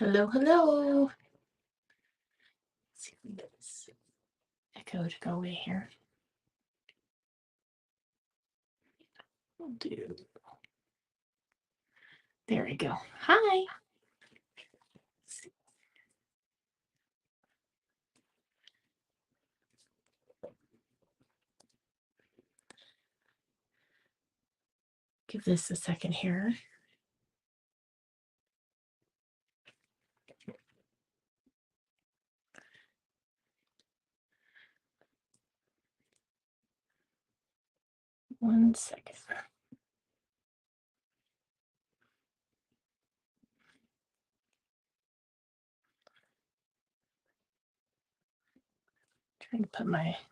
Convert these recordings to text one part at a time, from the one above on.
Hello, hello. Let's see if we can get this echo to go away here. We'll do. There we go. Hi. Give this a second here. One second. Trying to put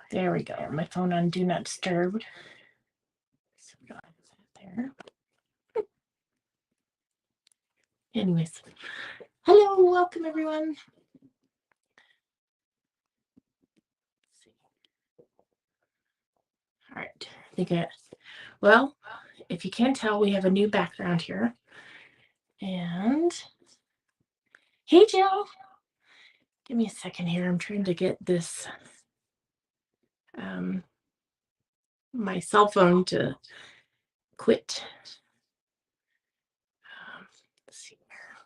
there we go, my phone on Do Not Disturb. So we don't have that there. Anyways, hello, welcome everyone. All right, I think well, if you can't tell, we have a new background here. And hey, Jill. Give me a second here. I'm trying to get this, my cell phone to quit. Let's see here.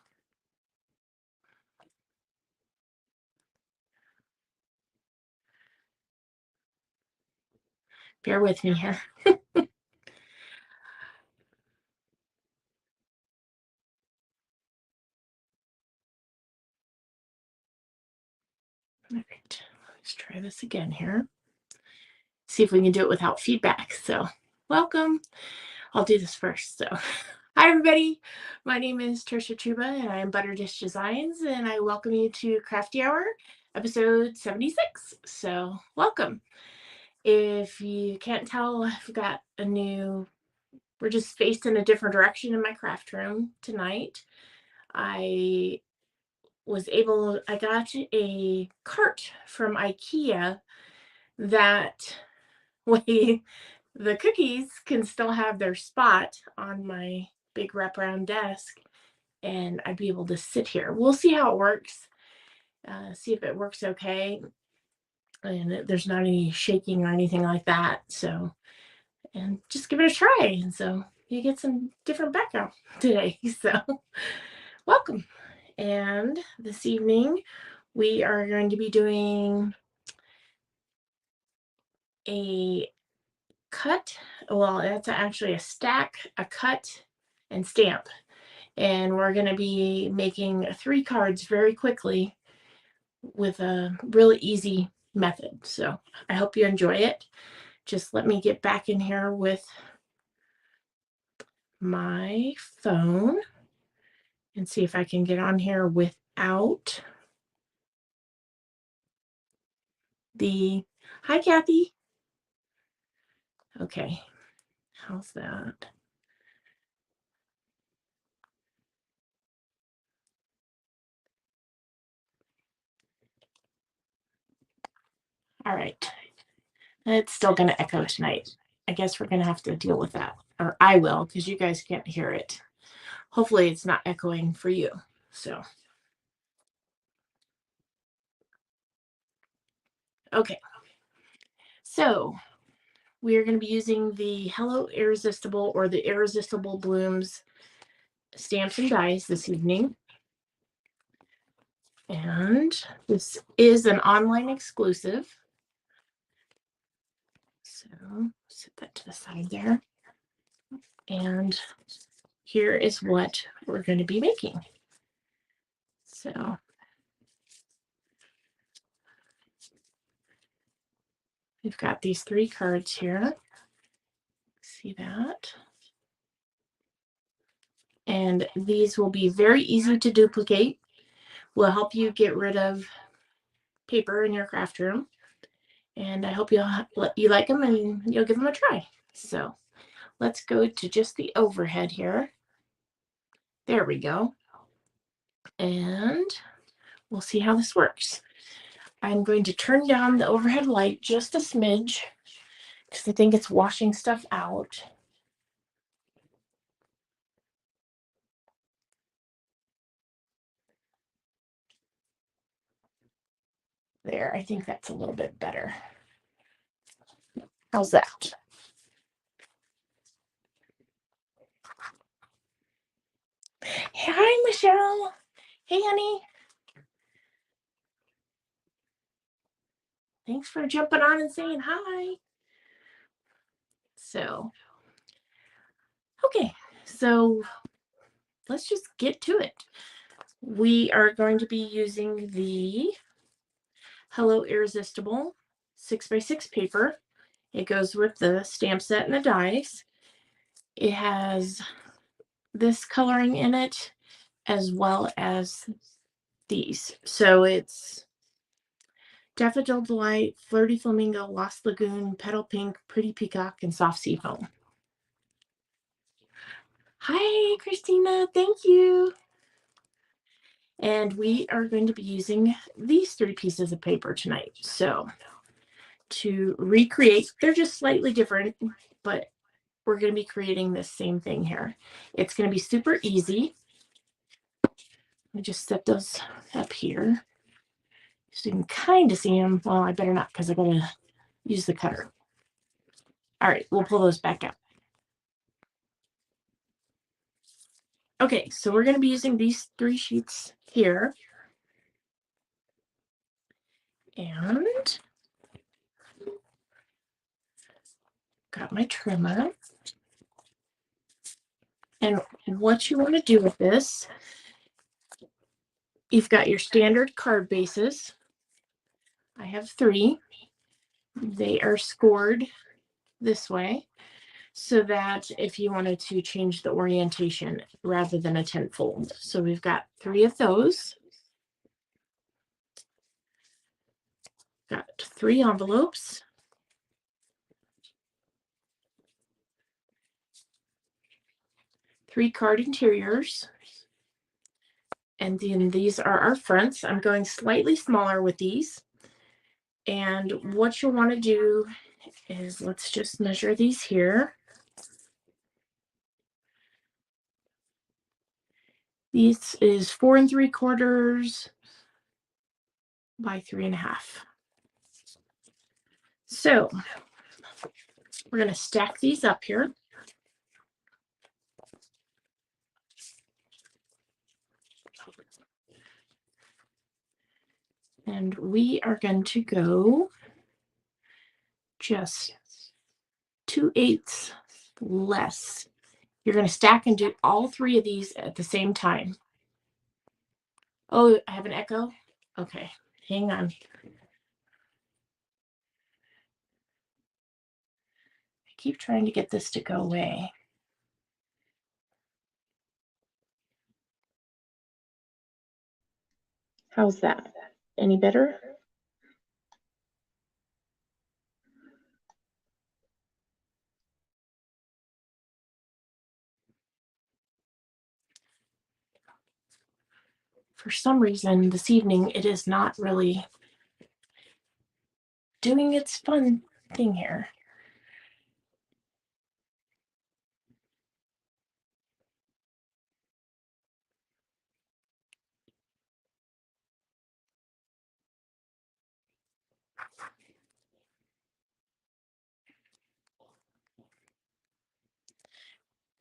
Bear with me here. All right, let's try this again here. See if we can do it without feedback. So welcome. I'll do this first. So hi, everybody. My name is 𝗧𝗢𝗣𝗘, and I'm ButterDish Designs, and I welcome you to Crafty Hour, episode 76. So welcome. If you can't tell, I've got we're just faced in a different direction in my craft room tonight. I got a cart from IKEA that way the cookies can still have their spot on my big wraparound desk, and I'd be able to sit here. We'll see how it works, see if it works okay, and there's not any shaking or anything like that. So, and just give it a try. And so you get some different background today. So welcome. And this evening we are going to be doing a cut. Well, it's actually a stack, a cut, and stamp. And we're going to be making 3 cards very quickly with a really easy method. So I hope you enjoy it. Just let me get back in here with my phone and see if I can get on here without the, hi, Kathy. Okay, how's that? All right, it's still going to echo tonight. I guess we're going to have to deal with that, or I will, because you guys can't hear it. Hopefully it's not echoing for you. So, okay. So we are going to be using the Hello Irresistible or the Irresistible Blooms stamps and dies this evening. And this is an online exclusive. So set that to the side there. And here is what we're going to be making. So we've got these 3 cards here. See that? And these will be very easy to duplicate. Will help you get rid of paper in your craft room. And I hope you like them and you'll give them a try. So let's go to just the overhead here. There we go. And we'll see how this works. I'm going to turn down the overhead light just a smidge because I think it's washing stuff out. There, I think that's a little bit better. How's that? Hi, Michelle. Hey, honey. Thanks for jumping on and saying hi. So, okay, so let's just get to it. We are going to be using the Hello Irresistible 6x6 paper. It goes with the stamp set and the dies. It has this coloring in it as well as these. So it's Daffodil Delight, Flirty Flamingo, Lost Lagoon, Petal Pink, Pretty Peacock, and Soft Sea Foam. Hi, Christina. Thank you. And we are going to be using these 3 pieces of paper tonight. So to recreate, they're just slightly different, but we're going to be creating this same thing here. It's going to be super easy. Let me just set those up here so you can kind of see them. Well, I better not because I got to use the cutter. All right, we'll pull those back out. Okay, so we're going to be using these 3 sheets here. And got my trimmer. And what you want to do with this, you've got your standard card bases. I have 3. They are scored this way so that if you wanted to change the orientation rather than a 10 fold. So we've got 3 of those. Got 3 envelopes. Three card interiors. And then these are our fronts. I'm going slightly smaller with these. And what you'll want to do is, let's just measure these here. This is 4 3/4 by 3.5. So we're going to stack these up here. And we are going to go just 2/8 less. You're going to stack and do all 3 of these at the same time. Oh, I have an echo? Okay, hang on. I keep trying to get this to go away. How's that? Any better? For some reason this evening it is not really doing its fun thing here.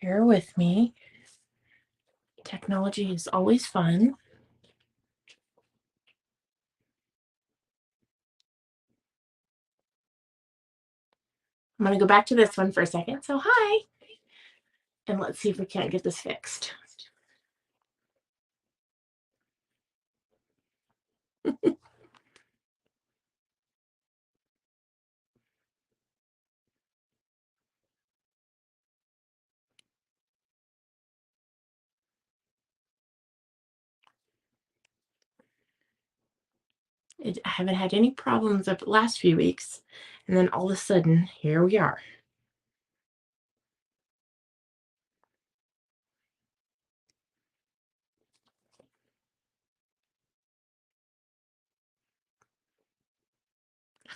Bear with me. Technology is always fun. I'm going to go back to this one for a second. So hi. And let's see if we can't get this fixed. I haven't had any problems of the last few weeks. And then all of a sudden, here we are.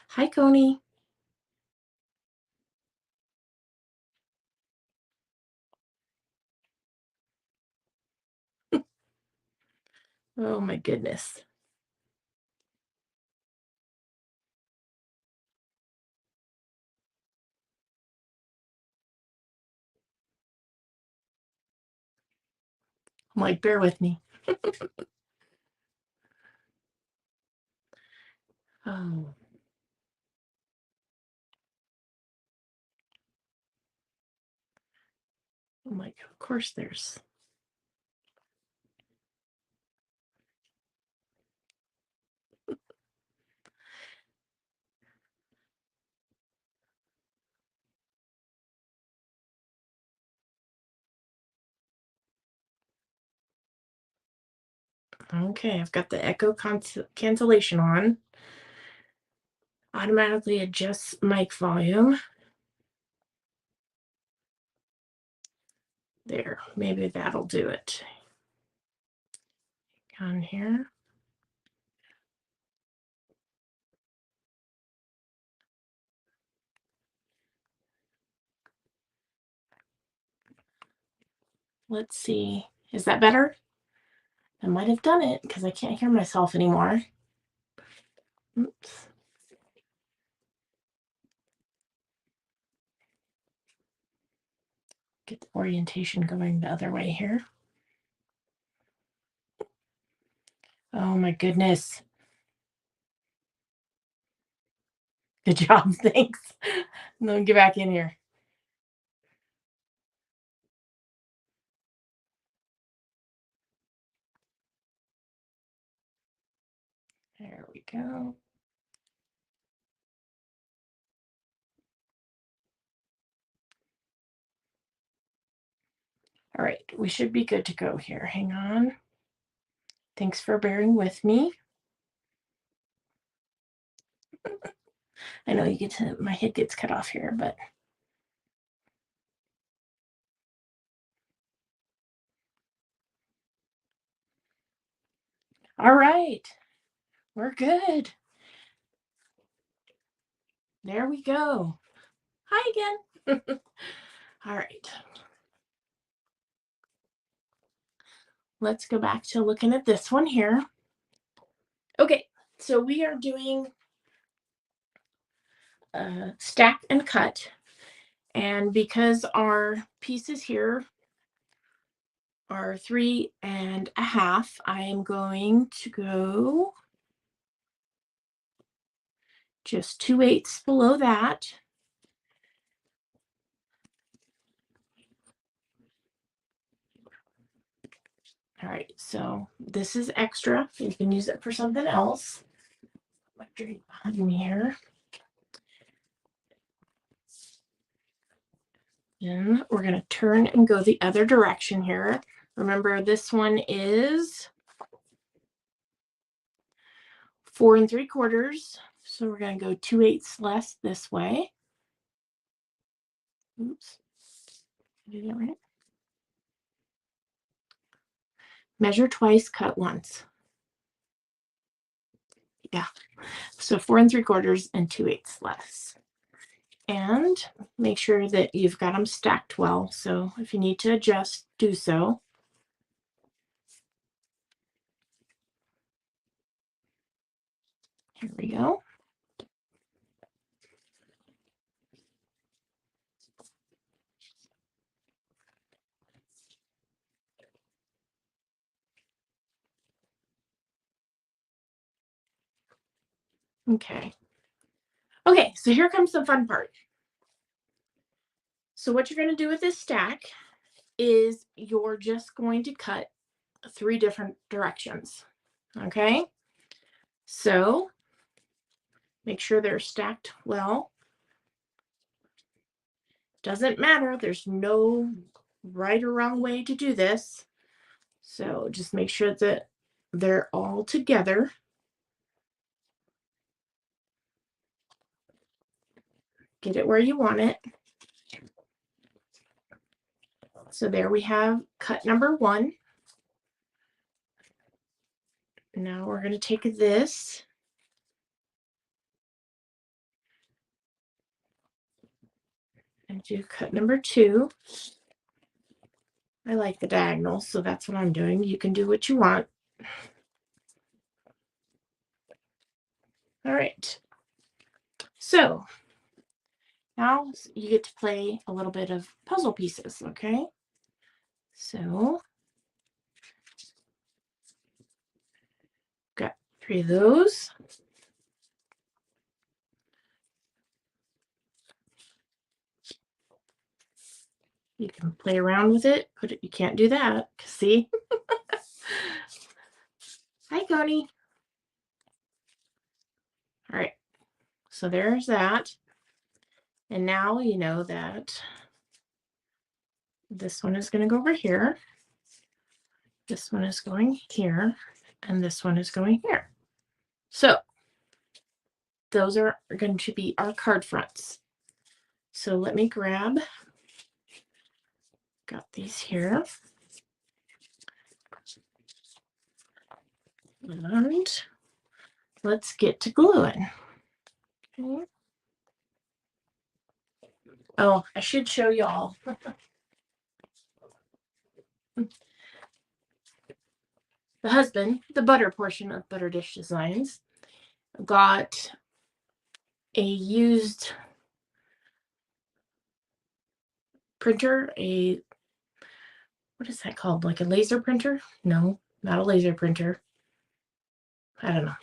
Hi, Coney. Oh my goodness. I'm like, bear with me. Oh. I'm like, of course there's. Okay, I've got the echo cancellation on. Automatically adjusts mic volume. There, maybe that'll do it. On here. Let's see. Is that better? I might have done it because I can't hear myself anymore. Oops. Get the orientation going the other way here. Oh my goodness. Good job. Thanks. Let me get back in here. There we go. All right, we should be good to go here. Hang on. Thanks for bearing with me. I know you get to, my head gets cut off here, but. All right, we're good. There we go. Hi again. All right. Let's go back to looking at this one here. Okay, so we are doing stack and cut. And because our pieces here are 3.5, I am going to go just 2/8 below that. All right, so this is extra. You can use it for something else. My drink behind me here. Then we're going to turn and go the other direction here. Remember, this one is 4 3/4. So we're going to go 2/8 less this way. Oops. Did I do that right? Measure twice, cut once. Yeah. So 4 3/4 and 2/8 less. And make sure that you've got them stacked well. So if you need to adjust, do so. Here we go. Okay. Okay, so here comes the fun part. So what you're going to do with this stack is you're just going to cut 3 different directions. Okay? So make sure they're stacked well. Doesn't matter. There's no right or wrong way to do this. So just make sure that they're all together. Get it where you want it. So there we have cut number 1. Now we're going to take this and do cut number 2. I like the diagonal, so that's what I'm doing. You can do what you want. All right. So now you get to play a little bit of puzzle pieces, okay? So 3 of those. You can play around with it. Put it. You can't do that. See? Hi, Coney. All right. So there's that. And now you know that this one is going to go over here. This one is going here. And this one is going here. So those are going to be our card fronts. So let me grab, got these here. And let's get to gluing. Okay. Oh, I should show y'all. The husband, the butter portion of ButterDish Designs, got a used printer, what is that called? Like a laser printer? No, not a laser printer. I don't know.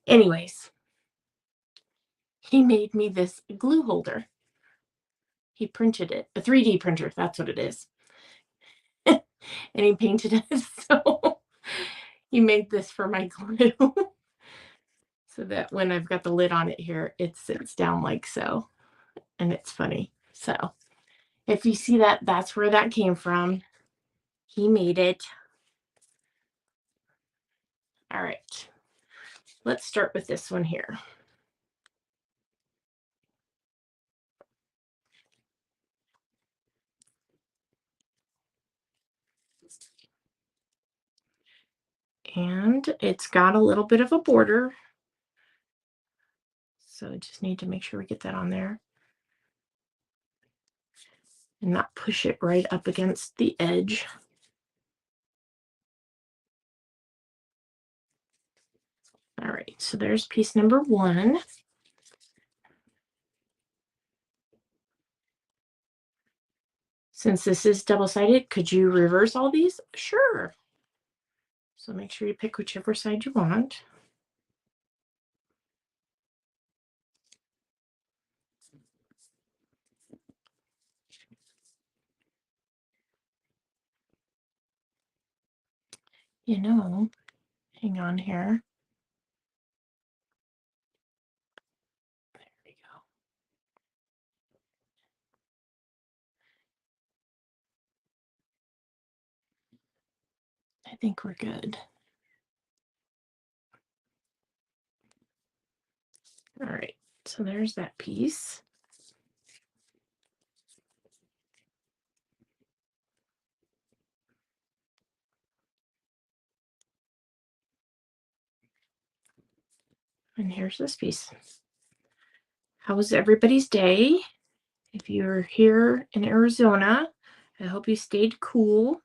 Anyways, he made me this glue holder. He printed it, a 3D printer, that's what it is. And he painted it, so he made this for my glue. So that when I've got the lid on it here, it sits down like so. And it's funny. So if you see that, that's where that came from. He made it. All right. Let's start with this one here. And it's got a little bit of a border. So I just need to make sure we get that on there. And not push it right up against the edge. All right, so there's piece number 1. Since this is double-sided, could you reverse all these? Sure. So make sure you pick whichever side you want. You know, hang on here. There we go. I think we're good. All right, so there's that piece. And here's this piece. How was everybody's day? If you're here in Arizona, I hope you stayed cool.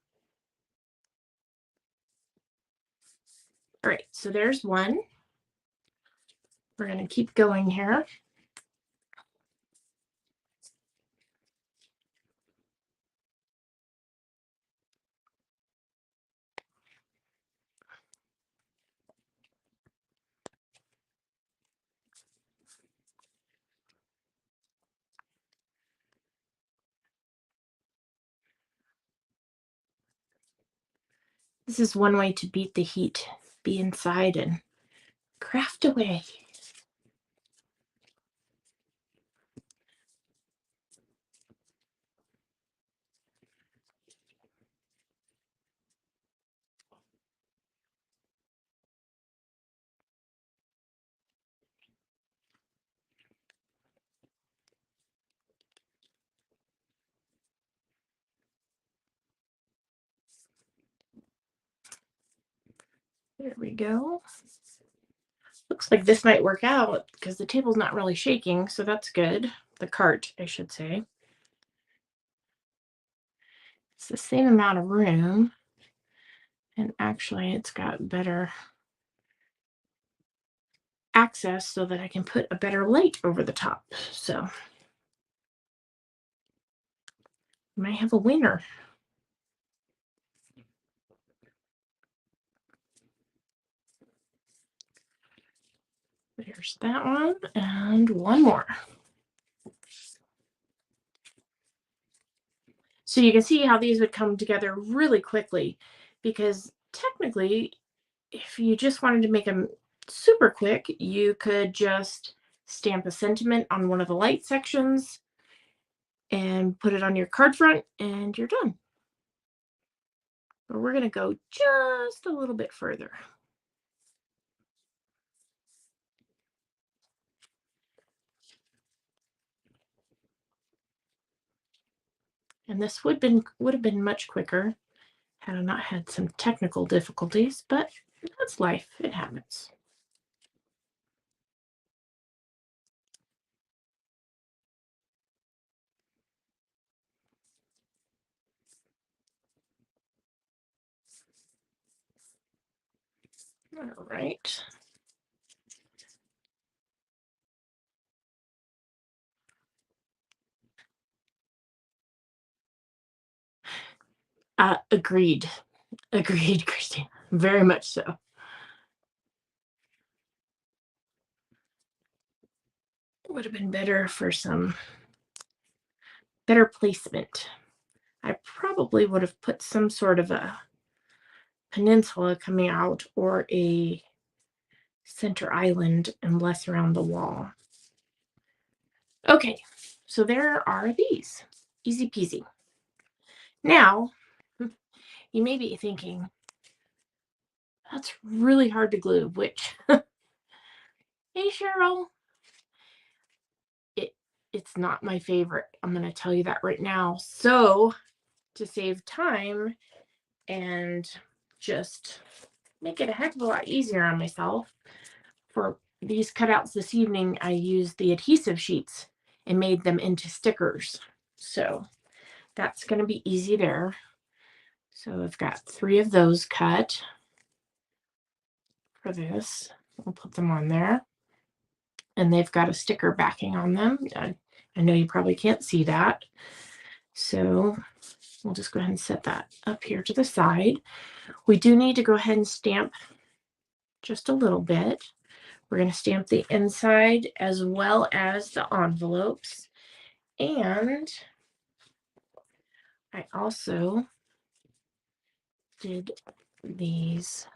All right, so there's one. We're going to keep going here. This is one way to beat the heat. Be inside and craft away. There we go. Looks like this might work out because the table's not really shaking, so that's good. The cart, I should say. It's the same amount of room, and actually it's got better access so that I can put a better light over the top. So might have a winner. There's that one, and one more. So you can see how these would come together really quickly, because technically, if you just wanted to make them super quick, you could just stamp a sentiment on one of the light sections and put it on your card front, and you're done. But we're going to go just a little bit further. And this would have been much quicker had I not had some technical difficulties, but that's life. It happens. All right. Agreed. Agreed, Christine. Very much so. It would have been better for some better placement. I probably would have put some sort of a peninsula coming out or a center island and less around the wall. Okay, so there are these. Easy peasy. Now, you may be thinking, that's really hard to glue, which, hey, Cheryl, it's not my favorite. I'm going to tell you that right now. So, to save time and just make it a heck of a lot easier on myself, for these cutouts this evening, I used the adhesive sheets and made them into stickers. So that's going to be easy there. So I've got 3 of those cut for this. We'll put them on there. And they've got a sticker backing on them. I know you probably can't see that. So we'll just go ahead and set that up here to the side. We do need to go ahead and stamp just a little bit. We're going to stamp the inside as well as the envelopes. And I also did these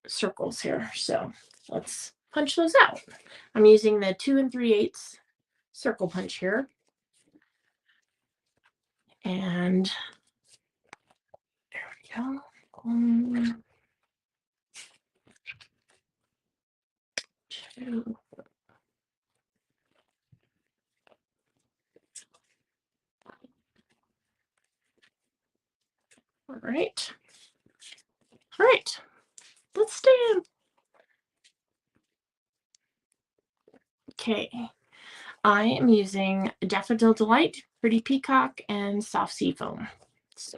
circles here. So let's punch those out. I'm using the 2 3/8 circle punch here. And there we go. Two. All right. All right. Let's stamp. Okay. I am using Daffodil Delight, Pretty Peacock, and Soft Sea Foam. So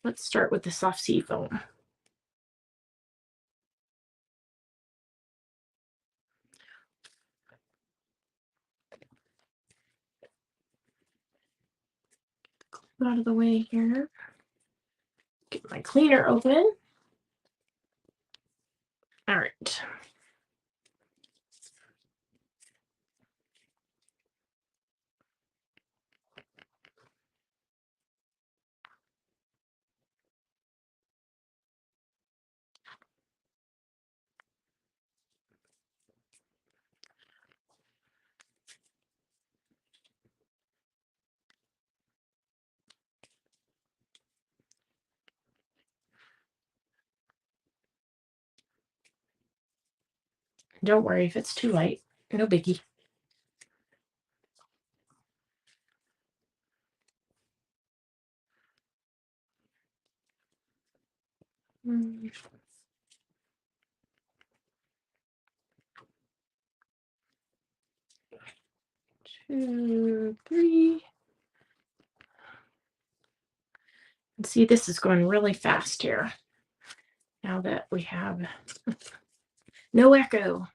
let's start with the Soft Sea Foam. Out of the way here. Get my cleaner open. All right. Don't worry if it's too light. No biggie. One, 2, 3. And see, this is going really fast here. Now that we have no echo.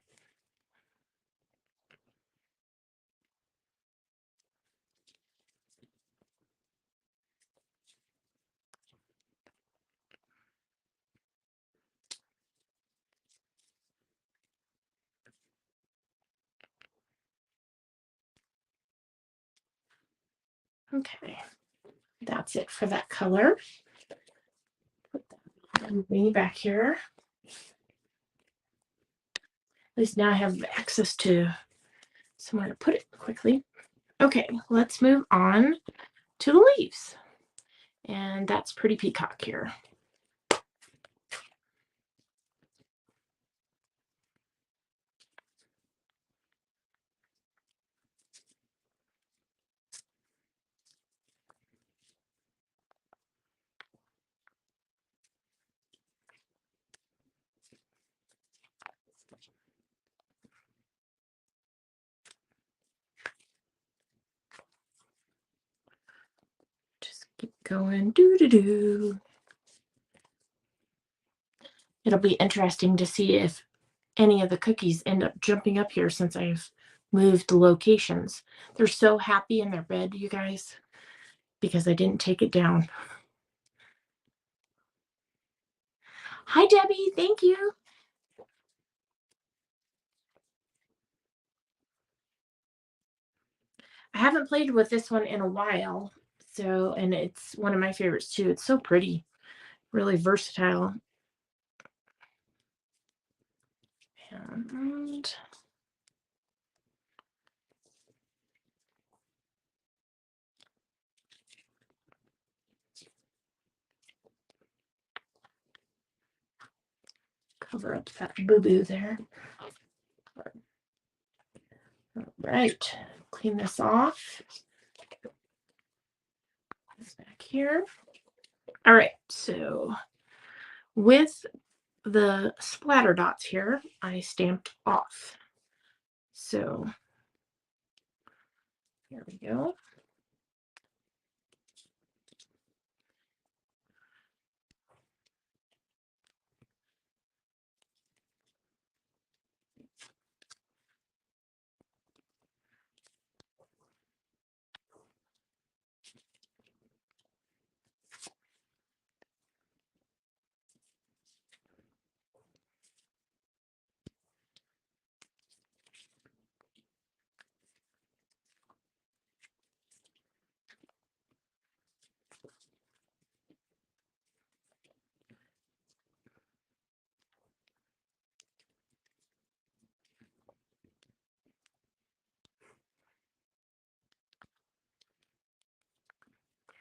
Okay, that's it for that color. Put that way back here. At least now I have access to somewhere to put it quickly. Okay, let's move on to the leaves. And that's Pretty Peacock here. Just keep going. Do. It'll be interesting to see if any of the cookies end up jumping up here since I've moved the locations. They're so happy in their bed, you guys, because I didn't take it down. Hi, Debbie. Thank you. I haven't played with this one in a while, so, and it's one of my favorites too. It's so pretty, really versatile. And cover up that boo-boo there. All right, clean this off. This back here. All right, so with the splatter dots here, I stamped off. So here we go.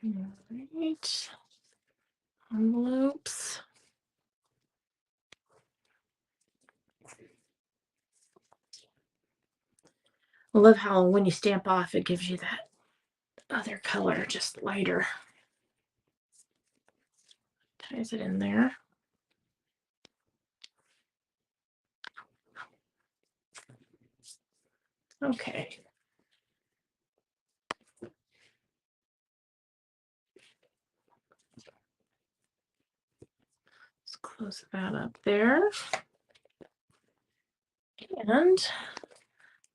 All right, envelopes. I love how when you stamp off, it gives you that other color, just lighter. Ties it in there. Okay. Let's close that up there. And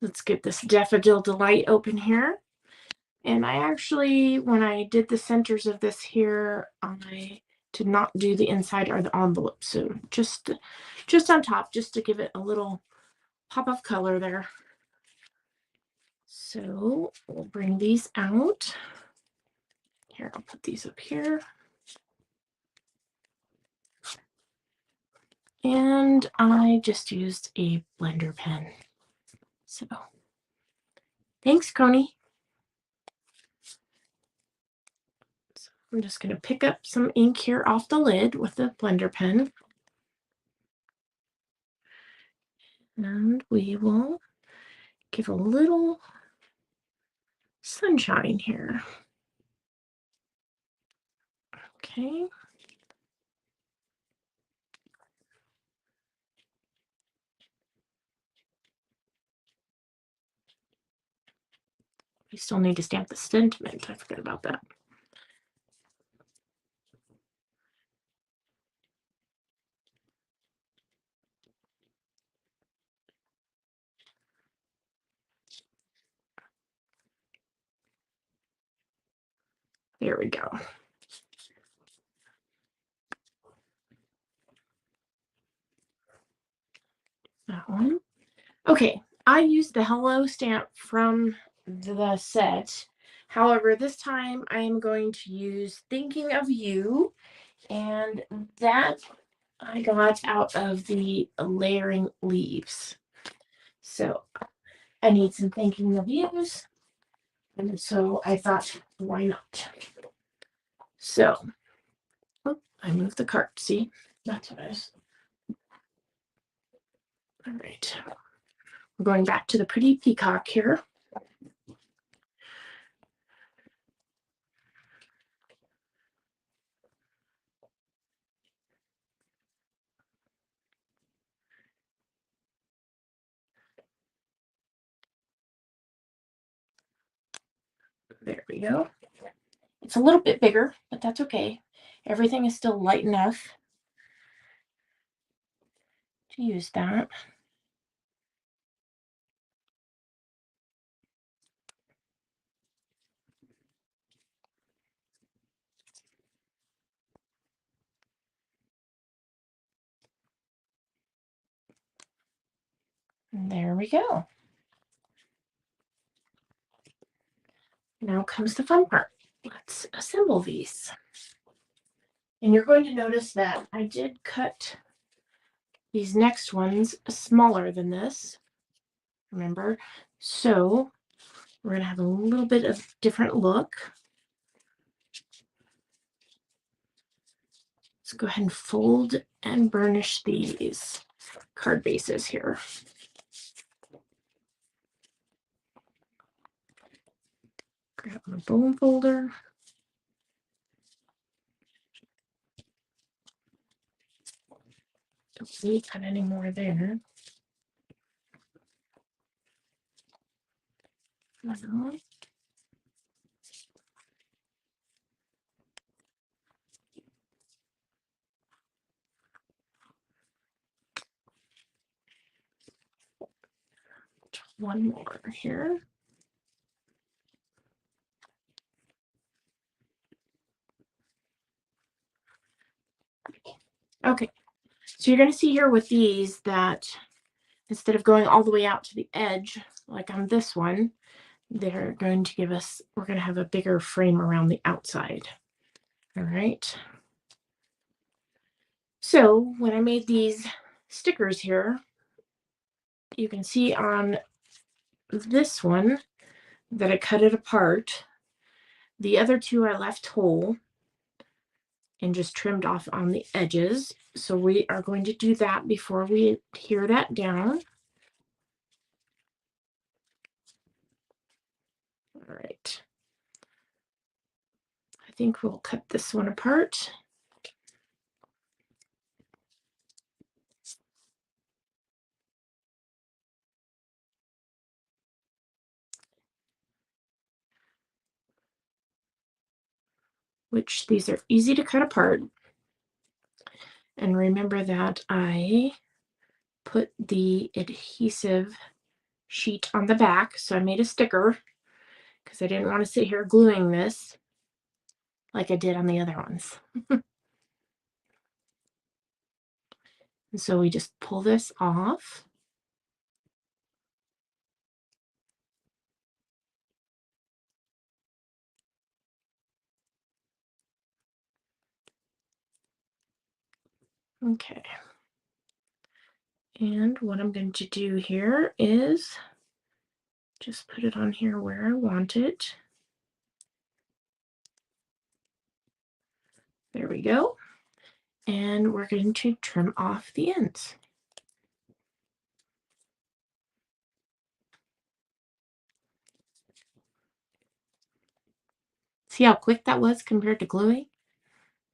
let's get this Daffodil Delight open here. And I actually, when I did the centers of this here, I did not do the inside or the envelope. So just on top, just to give it a little pop of color there. So we'll bring these out. Here, I'll put these up here. And I just used a blender pen. So thanks, Coney. So I'm just going to pick up some ink here off the lid with the blender pen. And we will give a little sunshine here. Okay. We still need to stamp the sentiment. I forgot about that. There we go. That one. Okay, I used the Hello stamp from the set, However, this time I am going to use Thinking of You, and that I got out of the layering leaves. So I need some Thinking of Yous, and so I thought, why not? So, oh, I moved the cart. See, that's what I was. All right, we're going back to the pretty peacock here. There we go. It's a little bit bigger, but that's okay. Everything is still light enough to use that. And there we go. Now comes the fun part. Let's assemble these. And you're going to notice that I did cut these next ones smaller than this, remember? So we're going to have a little bit of different look. Let's go ahead and fold and burnish these card bases here. Grab my bone folder. Don't need cut any more there. One more here. Okay, so you're going to see here with these that instead of going all the way out to the edge, like on this one, they're going to give us, we're going to have a bigger frame around the outside. All right. So when I made these stickers here, you can see on this one that I cut it apart. The other two I left whole and just trimmed off on the edges. So we are going to do that before we tear that down. All right. I think we'll cut this one apart. Which these are easy to cut apart. And remember that I put the adhesive sheet on the back. So I made a sticker because I didn't want to sit here gluing this like I did on the other ones. And so we just pull this off. Okay. And what I'm going to do here is just put it on here where I want it. There we go. And we're going to trim off the ends. See how quick that was compared to gluing?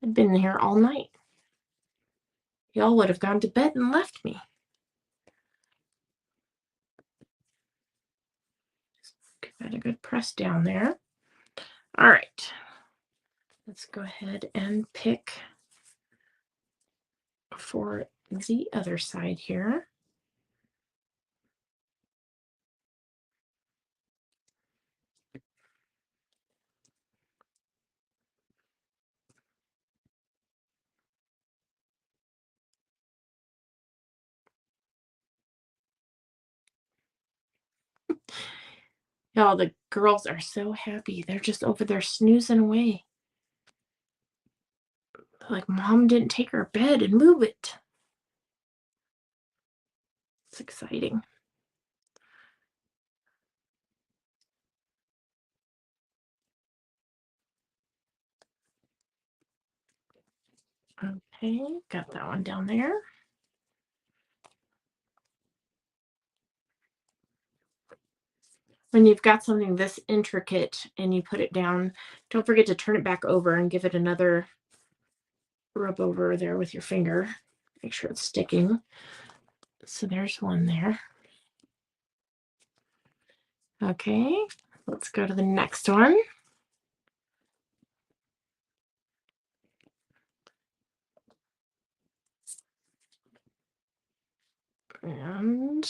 I've been here all night. Y'all would have gone to bed and left me. Just give that a good press down there. All right. Let's go ahead and pick for the other side here. Oh, the girls are so happy. They're just over there snoozing away. Like, Mom didn't take her bed and move it. It's exciting. Okay, got that one down there. When you've got something this intricate and you put it down, don't forget to turn it back over and give it another rub over there with your finger. Make sure it's sticking. So there's one there. Okay, let's go to the next one. And I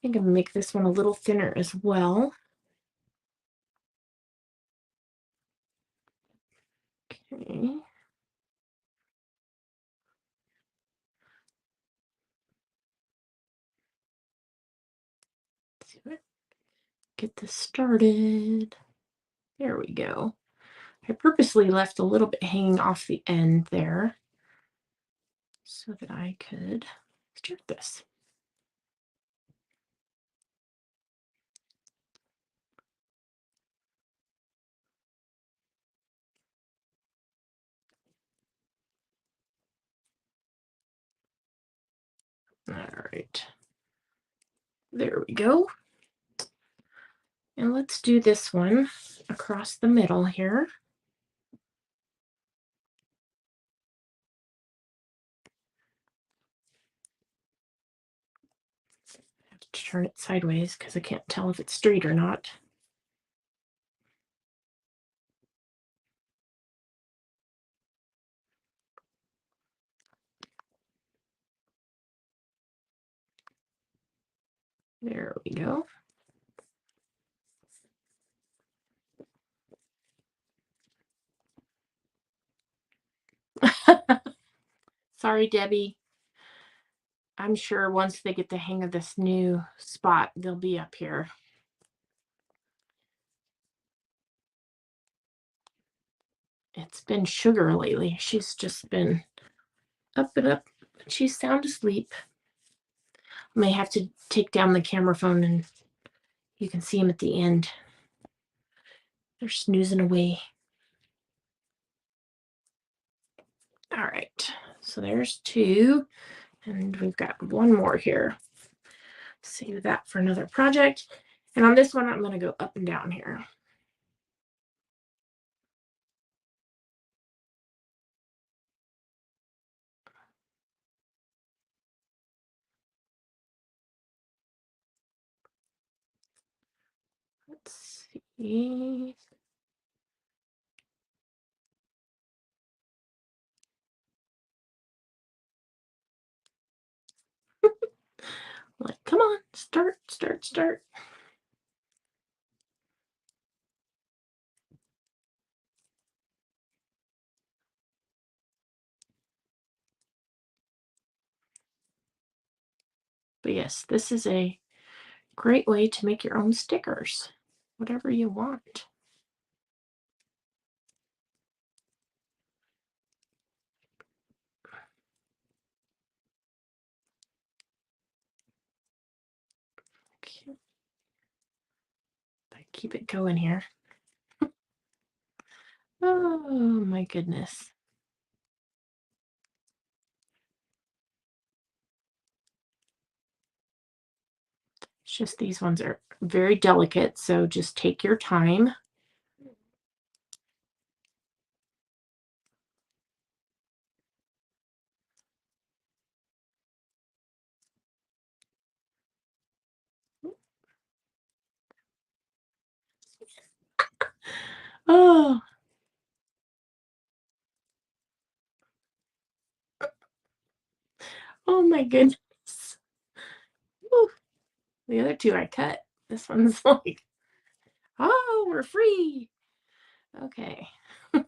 think I'm gonna make this one a little thinner as well. Okay. Get this started. There we go. I purposely left a little bit hanging off the end there so that I could start this. All right. There we go. And let's do this one across the middle here. I have to turn it sideways because I can't tell if it's straight or not. There we go. Sorry, Debbie. I'm sure once they get the hang of this new spot, they'll be up here. It's been Sugar lately. She's just been up and up. She's sound asleep. I may have to take down the camera phone and you can see them at the end. They're snoozing away. All right, so there's two, and we've got one more here. Save that for another project. And on this one, I'm going to go up and down here. Let's see. Like, come on, start, start, start. But yes, this is a great way to make your own stickers, whatever you want. Okay. I keep it going here. Oh my goodness. It's just these ones are very delicate, so just take your time. Oh, oh my goodness. Whew. The other two I cut. This one's like, oh, we're free. Okay. All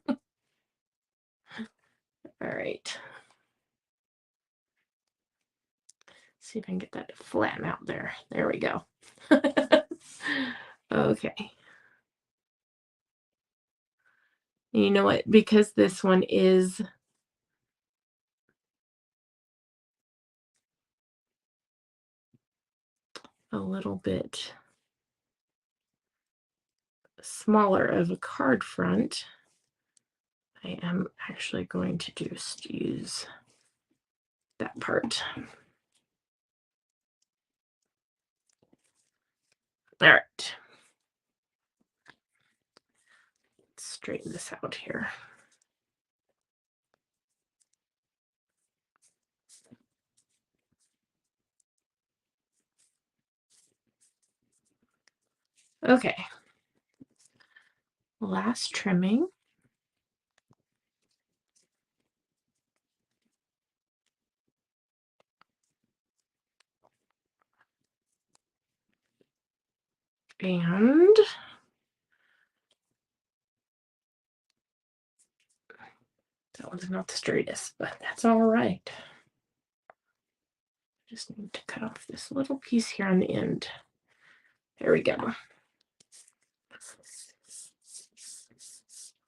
right. See if I can get that to flatten out there. There we go. Okay. You know what? Because this one is a little bit smaller of a card front, I am actually going to just use that part. All right. Let's straighten this out here. Okay. Last trimming. And that one's not the straightest, but that's all right. Just need to cut off this little piece here on the end. There we go.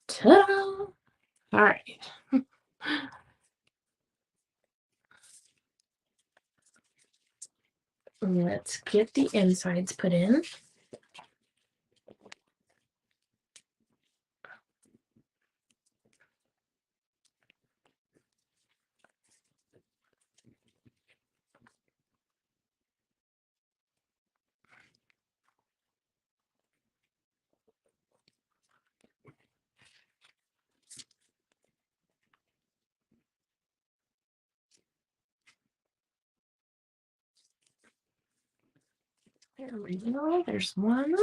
Ta-da! All right. Let's get the insides put in. There we go. There's one.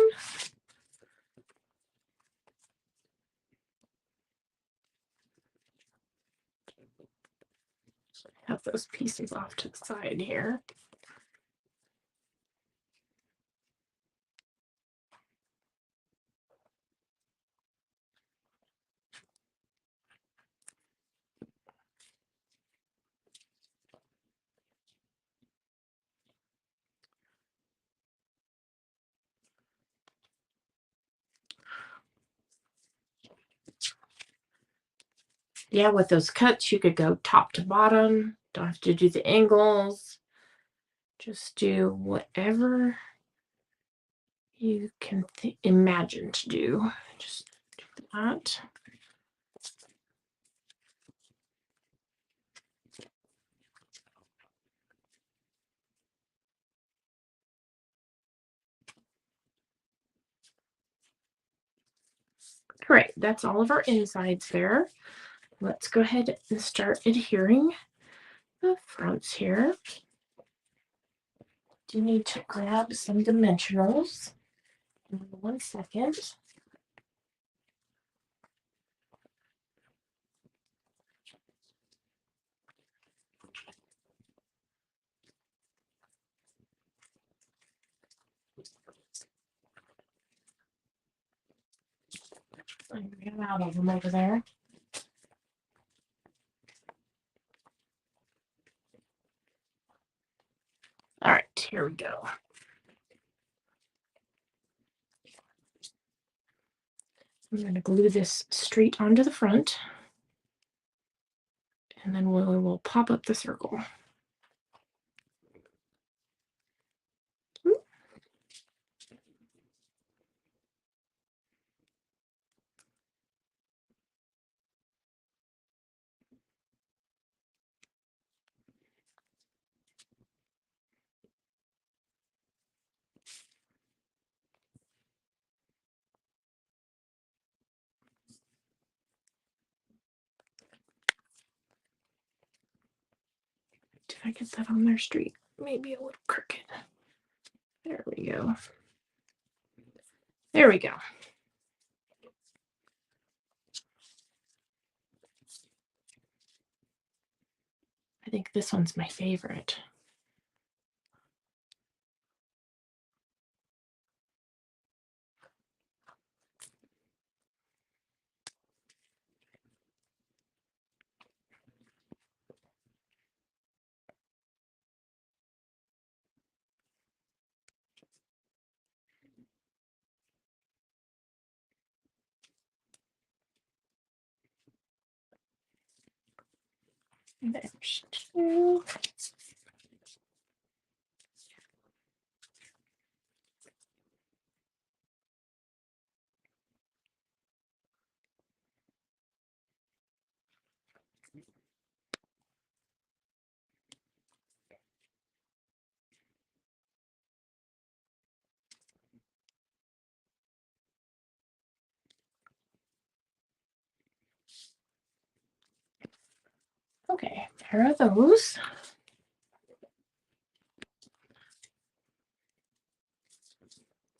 Have those pieces off to the side here. Yeah, with those cuts, you could go top to bottom. Don't have to do the angles. Just do whatever you can imagine to do. Just do that. All right, that's all of our insides there. Let's go ahead and start adhering the fronts here. Do need to grab some dimensionals. In 1 second. Get out of them over there. All right, here we go. I'm going to glue this straight onto the front, and then we'll pop up the circle. Did I get that on there straight? Maybe a little crooked. There we go. There we go. I think this one's my favorite. There's 2. Okay, there are those.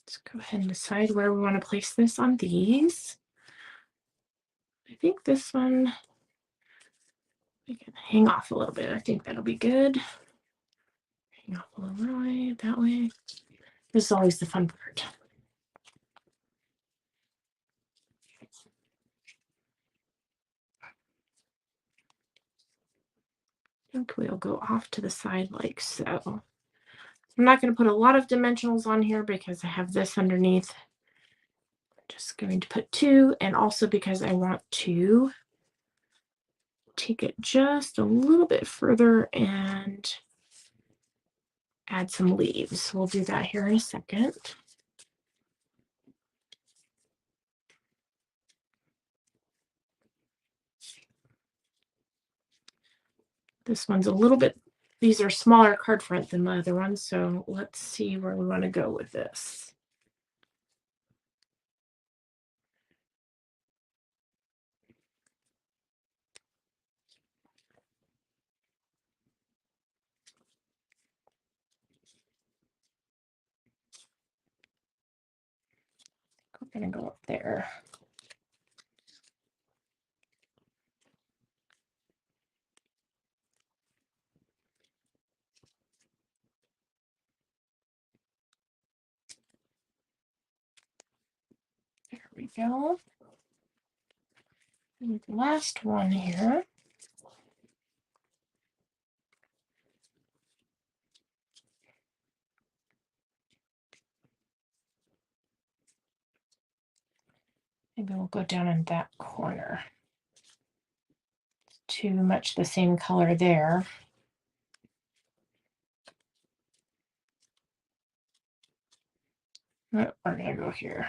Let's go ahead and decide where we want to place this on these. I think this one, we can hang off a little bit. I think that'll be good. Hang off a little way, that way. This is always the fun part. I think we'll go off to the side like so. I'm not going to put a lot of dimensionals on here because I have this underneath. I'm just going to put 2, and also because I want to take it just a little bit further and add some leaves. We'll do that here in a second. This one's a little bit, these are smaller card front than the other ones, so let's see where we want to go with this. We're going to go up there. There we go. And the last one here. Maybe we'll go down in that corner. Too much the same color there. Oh, we're going to go here.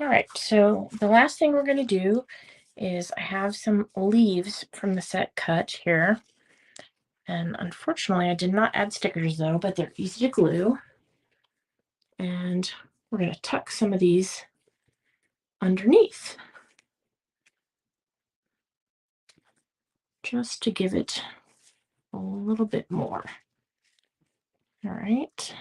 All right, so the last thing we're going to do is I have some leaves from the set cut here. And unfortunately, I did not add stickers though, but they're easy to glue. And we're going to tuck some of these underneath, just to give it a little bit more. All right.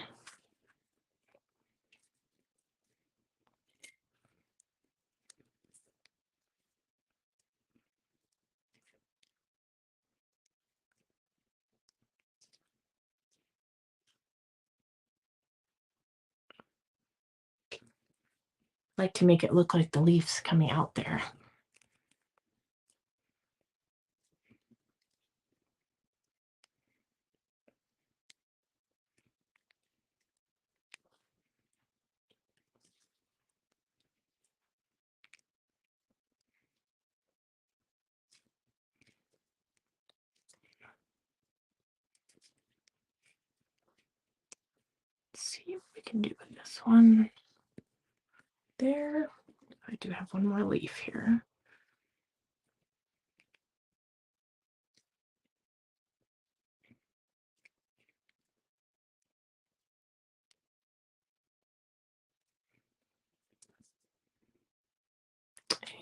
I like to make it look like the leaves coming out there. Let's see what we can do with this one. There. I do have one more leaf here.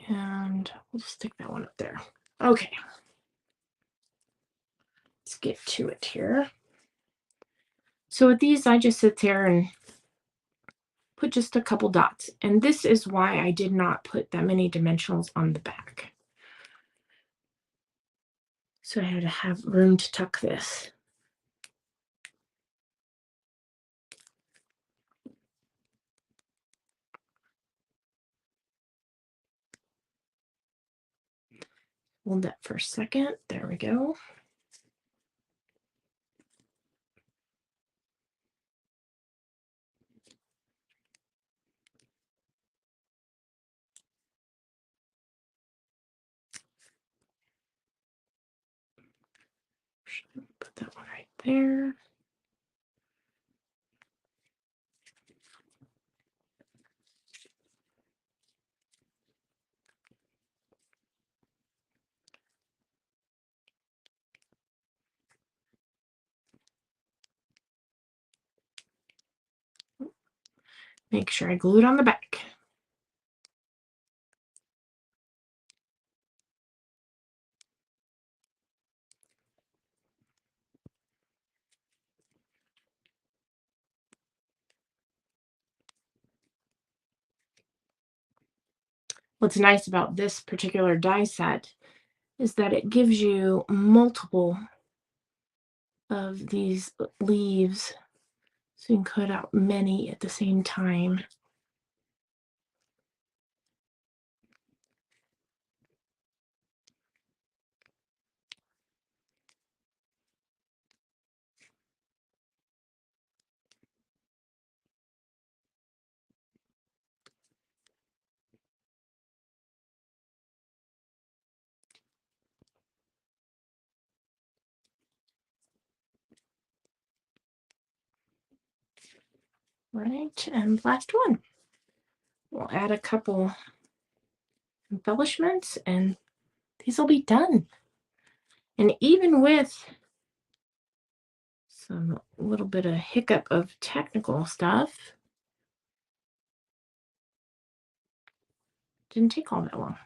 And we'll stick that one up there. Okay. Let's get to it here. So with these, I just sit there and put just a couple dots. And this is why I did not put that many dimensionals on the back. So I had to have room to tuck this. Hold that for a second. There we go. Put that one right there. Make sure I glue it on the back. What's nice about this particular die set is that it gives you multiple of these leaves, so you can cut out many at the same time. Right, and last one. We'll add a couple embellishments and these will be done. And even with some little bit of hiccup of technical stuff, didn't take all that long.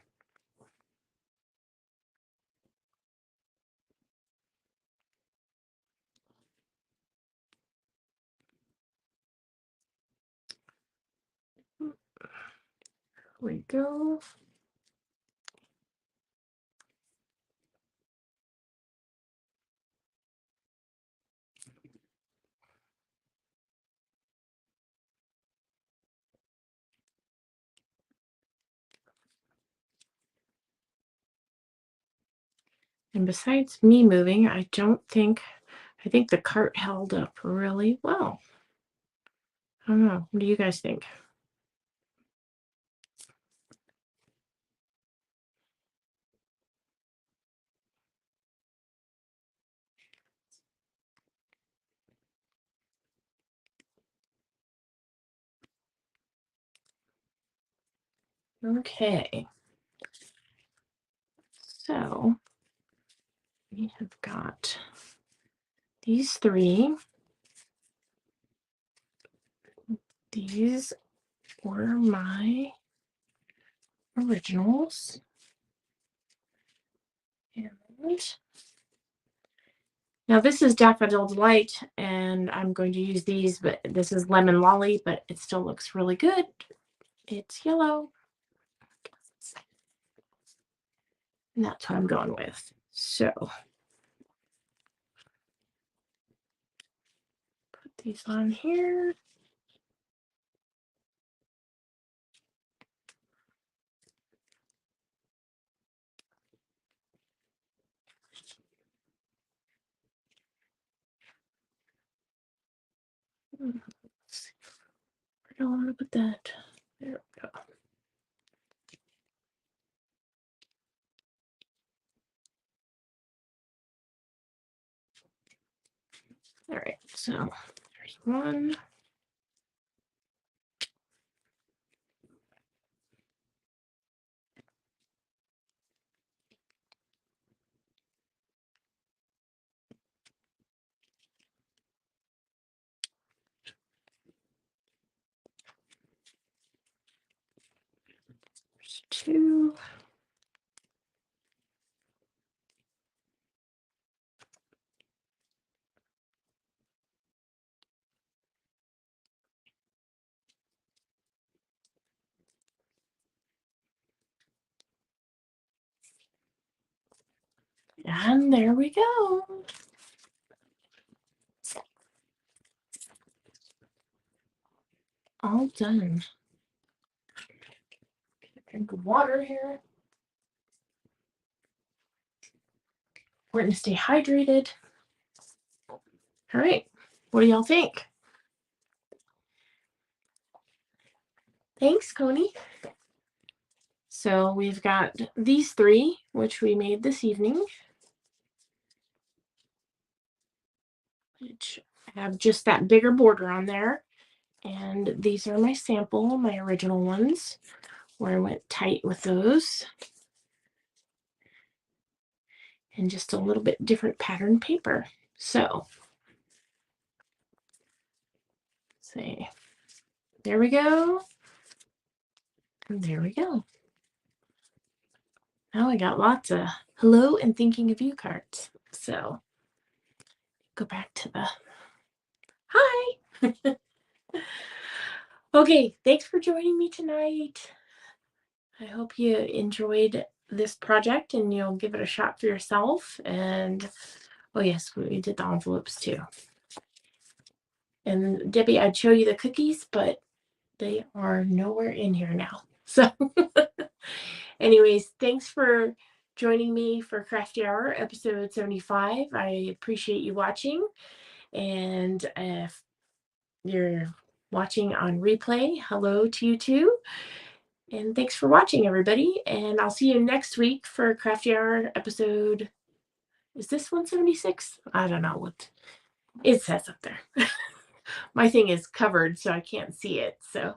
Here we go. And besides me moving, I think the cart held up really well. I don't know. What do you guys think? Okay. So we have got these three. These were my originals. And now this is Daffodil Delight, and I'm going to use these, but this is Lemon Lolly, but it still looks really good. It's yellow. And that's what I'm going with. So put these on here. Let's see. Where do I want to put that? There we go. All right, so there's one. There's two. And there we go. All done. Drink of water here. Important to stay hydrated. All right. What do y'all think? Thanks, Coney. So we've got these three, which we made this evening, which have just that bigger border on there. And these are my sample, my original ones, where I went tight with those. And just a little bit different pattern paper. So, say, there we go. And there we go. Now I got lots of hello and thinking of you cards. So, go back to the hi. Okay, thanks for joining me tonight. I hope you enjoyed this project and you'll give it a shot for yourself. And oh yes, we did the envelopes too. And Debbie, I'd show you the cookies, but they are nowhere in here now. So anyways, thanks for joining me for Crafty Hour, episode 75. I appreciate you watching. And if you're watching on replay, hello to you too. And thanks for watching, everybody. And I'll see you next week for Crafty Hour episode. Is this 176? I don't know what it says up there. My thing is covered, so I can't see it. So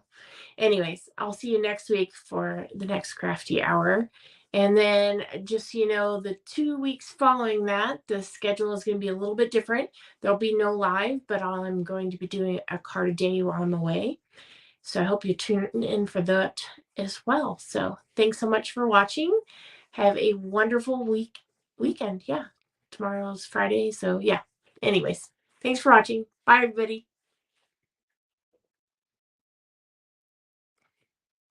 anyways, I'll see you next week for the next Crafty Hour. And then just so you know, the 2 weeks following that, the schedule is going to be a little bit different. There'll be no live, but I'm going to be doing a card a day while I'm away. So I hope you tune in for that as well. So thanks so much for watching. Have a wonderful weekend. Yeah. Tomorrow's Friday. So yeah. Anyways, thanks for watching. Bye, everybody.